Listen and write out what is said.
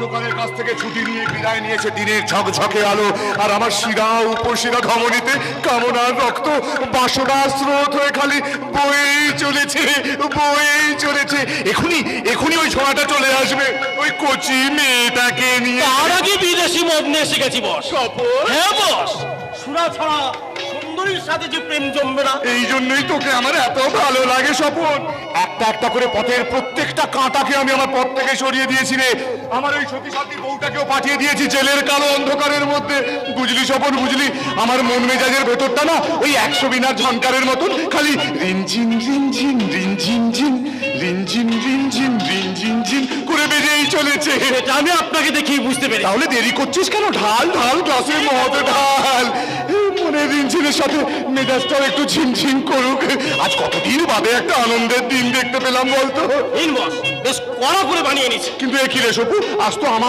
অন্ধকারের কাছ থেকে ছুটি নিয়ে বিদায় নিয়েছে দিনের ঝকঝকে আলো, আর আমার শিরা উপশিরা ধমনীতে কামনার রক্ত বাসনার স্রোত হয়ে খালি বয়েই চলেছে, বয়েই চলেছে। এখনই এখনই ওই ছোঁয়াটা চলে আসবে ওই কচি মেয়েটাকে নিয়ে। তার আগে বিদেশি মদ নিয়ে শিখেছি বস। হ্যাঁ বস, সুরা ছাড়া সুন্দরীর সাথে যে প্রেম জমবে না। এই জন্যই তোকে আমার এত ভালো লাগে স্বপন। একটা একটা করে পথের প্রত্যেকটা কাঁটাকে আমি আমার পথ থেকে সরিয়ে দিয়েছি রে। আমার ওই সতী সাথীর বউটাকেও পাঠিয়ে দিয়েছি জেলের কালো অন্ধকারের মধ্যে। বুঝলি স্বপন, বুঝলি? আমার মন মেজাজের ভেতরটা না ওই 100 বিনার ঝনকারের মতন খালি রিনঝিন রিনঝিন রিনঝিন ঝিন রিনঝিন রিনঝিন রিনঝিন ঝিন করে বেজেই চলেছে। এটা আমি আপনাকে দেখেই বুঝতে পেরেছি। তাহলে দেরি করছিস কেন? ঢাল ঢাল গ্লাসে মদ ঢাল। মনে রিনঝিনের সাথে মেজাজটাও একটু ঝিনঝিন করুক। আজ কতদিন বাদে একটা আনন্দের দিন দেখতে পেলাম বলতো। বস বেশ কড়া করে বানিয়ে নিচ্ছে। কিন্তু এ কি রে সপু, আজ তো আমার